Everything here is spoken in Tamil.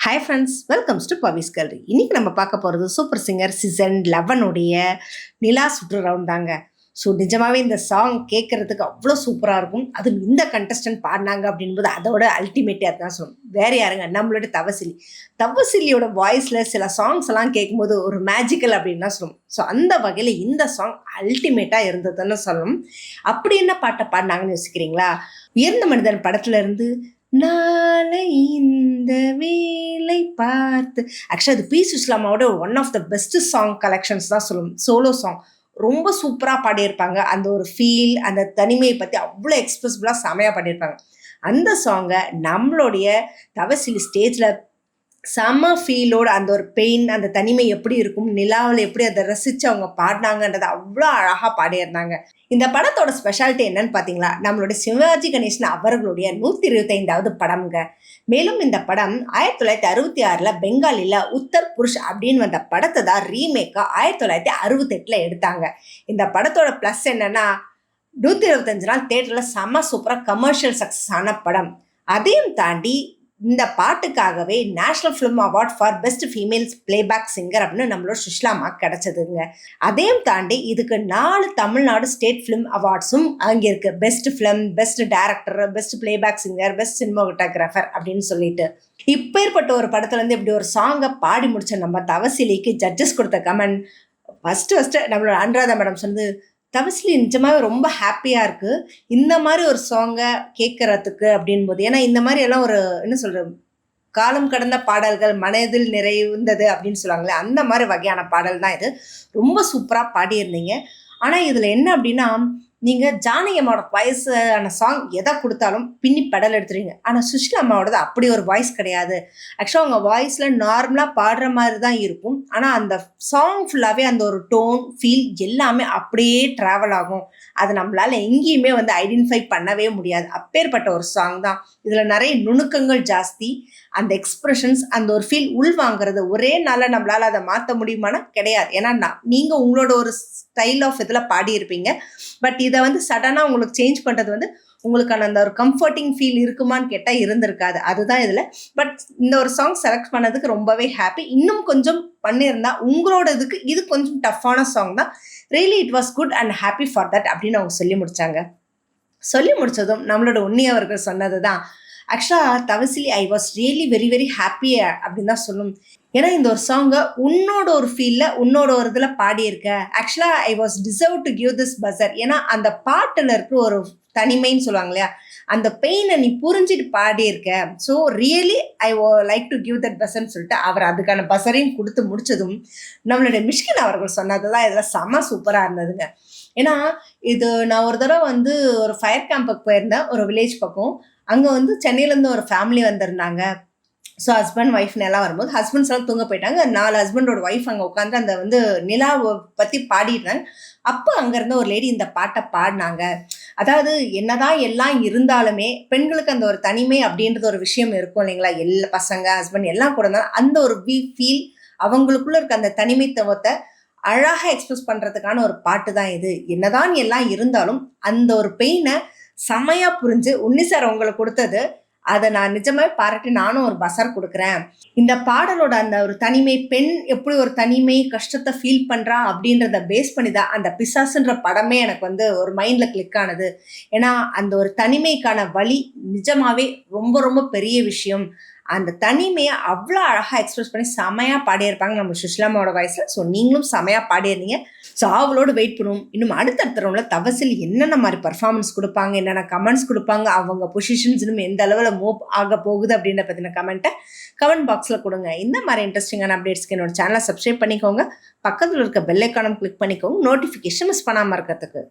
ஹாய் ஃப்ரெண்ட்ஸ், வெல்கம்ஸ் டு பவிஸ் கல்ரி. இன்னைக்கு நம்ம பார்க்க போகிறது சூப்பர் சிங்கர் சீசன் 11 உடைய நிலா சுற்று ரவுண்ட் தாங்க. ஸோ நிஜமாவே இந்த சாங் கேட்கறதுக்கு அவ்வளோ சூப்பராக இருக்கும். அதுவும் இந்த கண்டஸ்டன்ட் பாடினாங்க அப்படின்போது அதோட அல்டிமேட்டாக தான் சொல்லணும். வேறு யாருங்க, நம்மளோட தவசிலி. தவசிலியோட வாய்ஸில் சில சாங்ஸ் எல்லாம் கேட்கும்போது ஒரு மேஜிக்கல் அப்படின்னு தான் சொல்லணும். ஸோ அந்த வகையில் இந்த சாங் அல்டிமேட்டாக இருந்ததுன்னு சொல்லணும். அப்படி என்ன பாட்டை பாடினாங்கன்னு யோசிக்கிறீங்களா? உயர்ந்த மனிதன் படத்துல இருந்து நாளை இந்த வேலை பார்த்து, ஆக்சுவலி அது பி சுஷ்லாமாவோட one of the best song collections தான் சொல்லணும். சோலோ சாங் ரொம்ப சூப்பராக பாடியிருப்பாங்க. அந்த ஒரு ஃபீல், அந்த தனிமையை பற்றி அவ்வளோ எக்ஸ்பிரசிபிளாக செமையாக பாடியிருப்பாங்க. அந்த சாங்கை நம்மளுடைய தவசிலி ஸ்டேஜில் செம்ம ஃபீலோட, அந்த ஒரு பெயின், அந்த தனிமை எப்படி இருக்கும், நிலாவில் எப்படி அதை ரசித்து அவங்க பாடினாங்கன்றதை அவ்வளோ அழகாக பாடியிருந்தாங்க. இந்த படத்தோட ஸ்பெஷாலிட்டி என்னன்னு பார்த்தீங்களா, நம்மளுடைய சிவாஜி கணேசன் அவர்களுடைய 125வது படம்ங்க. மேலும் இந்த படம் 1966 பெங்காலியில் உத்தர் புருஷ் அப்படின்னு வந்த படத்தை தான் ரீமேக்காக 1968 எடுத்தாங்க. இந்த படத்தோட ப்ளஸ் என்னன்னா, 125 நாள் தேட்டரில் செம்ம சூப்பராக கமர்ஷியல் சக்ஸஸ் ஆன படம். அதையும் தாண்டி இந்த பாட்டுக்காகவே national film award for best female playback singer அப்படின்னு நம்மளோட சுஷ்லாமா கிடைச்சதுங்க. அதையும் தாண்டி இதுக்கு 4 தமிழ்நாடு ஸ்டேட் ஃபிலிம் அவார்ட்ஸும் அங்கே இருக்கு. Best film, best director, best playback singer, best cinematographer அப்படின்னு சொல்லிட்டு. இப்பேற்பட்ட ஒரு படத்துலேருந்து இப்படி ஒரு சாங்கை பாடி முடிச்ச நம்ம தவசிலிக்கு ஜட்ஜஸ் கொடுத்த கமெண்ட் ஃபஸ்ட்டு நம்மளோட அனுராதா மேடம் சொன்னது, தவசிலி நிஜமாவே ரொம்ப ஹாப்பியாக இருக்குது இந்த மாதிரி ஒரு சாங்கை கேட்குறதுக்கு அப்படின்போது. ஏன்னா இந்த மாதிரி எல்லாம் ஒரு என்ன சொல்கிறது, காலம் கடந்த பாடல்கள் மனதில் நிறைந்தது அப்படின்னு சொல்லுவாங்களே, அந்த மாதிரி வகையான பாடல் தான் இது. ரொம்ப சூப்பராக பாடியிருந்தீங்க. ஆனால் இதில் என்ன அப்படின்னா, நீங்கள் ஜானகி அம்மாவோட வயசான சாங் எதை கொடுத்தாலும் பின்னி பெடல் எடுத்துருவீங்க. ஆனால் சுஷிலா அம்மாவோடது அப்படி ஒரு வாய்ஸ் கிடையாது. ஆக்சுவலாக அவங்க வாய்ஸில் நார்மலாக பாடுற மாதிரி தான் இருக்கும். ஆனால் அந்த சாங் ஃபுல்லாகவே அந்த ஒரு டோன், ஃபீல் எல்லாமே அப்படியே ட்ராவல் ஆகும். அது நம்மளால் எங்கேயுமே ஐடென்டிஃபை பண்ணவே முடியாது. அப்பேற்பட்ட ஒரு சாங் தான். இதில் நிறைய நுணுக்கங்கள் ஜாஸ்தி. அந்த எக்ஸ்பிரஷன்ஸ், அந்த ஒரு ஃபீல் உள்வாங்கிறது ஒரே நாளில் நம்மளால் அதை மாற்ற முடியுமானா கிடையாது. ஏன்னா நீங்கள் உங்களோட ஒரு ஸ்டைல் ஆஃப் இதில் பாடியிருப்பீங்க. பட் இதை சடனாக உங்களுக்கு சேஞ்ச் பண்ணுறது உங்களுக்கான அந்த ஒரு கம்ஃபர்டிங் ஃபீல் இருக்குமான்னு கேட்டால் இருந்திருக்காது. அதுதான் இதில். பட் இந்த ஒரு சாங் செலக்ட் பண்ணதுக்கு ரொம்பவே ஹாப்பி. இன்னும் கொஞ்சம் பண்ணியிருந்தா உங்களோட இதுக்கு இது கொஞ்சம் டஃப்பான சாங் தான். Really it was good and happy for that அப்படின்னு அவங்க சொல்லி முடித்தாங்க. சொல்லி முடித்ததும் நம்மளோட உன்னி அவர்கள் சொன்னது தான், ஆக்சுவலாக தவசிலி I was really very very happy அப்படின்னு தான் சொல்லணும். ஏன்னா இந்த ஒரு சாங்கை உன்னோட ஒரு ஃபீலில் உன்னோட ஒரு இதில் பாடியிருக்க. ஆக்சுவலாக I was deserve to give this buzzer. ஏன்னா அந்த பாட்டில் இருக்கிற ஒரு தனிமைன்னு சொல்லுவாங்க இல்லையா, அந்த பெயினை நீ புரிஞ்சுட்டு பாடியிருக்க. So really I like to give that பஸர்ன்னு சொல்லிட்டு அவர் அதுக்கான பஸரையும் கொடுத்து முடிச்சதும் நம்மளுடைய மிஷ்கின் அவர்கள் சொன்னது தான் இதில் செம்ம சூப்பராக இருந்ததுங்க. ஏன்னா இது நான் ஒரு தடவை ஒரு ஃபயர் கேம்புக்கு போயிருந்தேன், ஒரு வில்லேஜ் பக்கம். அங்கே சென்னையிலேருந்து ஒரு ஃபேமிலி வந்திருந்தாங்க. ஸோ ஹஸ்பண்ட் ஒய்ஃப்னு எல்லாம் வரும்போது ஹஸ்பண்ட்ஸ் எல்லாம் தூங்க போயிட்டாங்க. 4 ஹஸ்பண்டோட ஒய்ஃப் அங்கே உட்காந்து அந்த நிலாவை பற்றி பாடிடுறாங்க. அப்போ அங்கேருந்து ஒரு லேடி இந்த பாட்டை பாடினாங்க. அதாவது என்னதான் எல்லாம் இருந்தாலுமே பெண்களுக்கு அந்த ஒரு தனிமை அப்படின்றது ஒரு விஷயம் இருக்கும் இல்லைங்களா. எல்லா பசங்க ஹஸ்பண்ட் எல்லாம் கூட இருந்தாலும் அந்த ஒரு ஃபீல், அவங்களுக்குள்ள இருக்க அந்த தனிமைத்துவத்தை அழகாக எக்ஸ்பிரஸ் பண்ணுறதுக்கான ஒரு பாட்டு தான் இது. என்னதான் எல்லாம் இருந்தாலும் அந்த ஒரு பெயினை செமையாக புரிஞ்சு உன்னி சார் உங்களுக்கு கொடுத்தது, அதை நான் நிஜமாவே பாராட்டி நானும் ஒரு பஸர் கொடுக்குறேன். இந்த பாடலோட அந்த ஒரு தனிமை, பெண் எப்படி ஒரு தனிமை கஷ்டத்தை ஃபீல் பண்ணுறா அப்படின்றத பேஸ் பண்ணி தான் அந்த பிசாசுன்ற படமே எனக்கு ஒரு மைண்டில் கிளிக் ஆனது. ஏன்னா அந்த ஒரு தனிமைக்கான வலி நிஜமாவே ரொம்ப ரொம்ப பெரிய விஷயம். அந்த தனிமையை அவ்வளோ அழகாக எக்ஸ்பிரஸ் பண்ணி செமையாக பாடியிருப்பாங்க நம்ம சுஷ்லாமாவோட வாய்ஸில். ஸோ நீங்களும் செமையாக பாடியிருந்தீங்க. ஸோ அவளோடு வெயிட் பண்ணுவோம். இன்னும் அடுத்தடுத்த ரவுண்டில் தவசில் என்னென்ன மாதிரி பர்ஃபார்மன்ஸ் கொடுப்பாங்க, என்னென்ன கமெண்ட்ஸ் கொடுப்பாங்க, அவங்க பொசிஷன்ஸ் இன்னும் எந்த அளவில் மூவ் ஆக போகுது அப்படின்ற பற்றின கமெண்ட் பாக்ஸில் கொடுங்க. இந்த மாதிரி இன்ட்ரெஸ்டிங்கான அப்டேட்ஸ்க்கு என்னோட சேனலை சப்ஸ்கிரைப் பண்ணிக்கோங்க. பக்கத்தில் இருக்க பெல் ஐக்கானும் கிளிக் பண்ணிக்கோங்க, நோட்டிஃபிகேஷன் மிஸ் பண்ணாமல் இருக்கிறதுக்கு.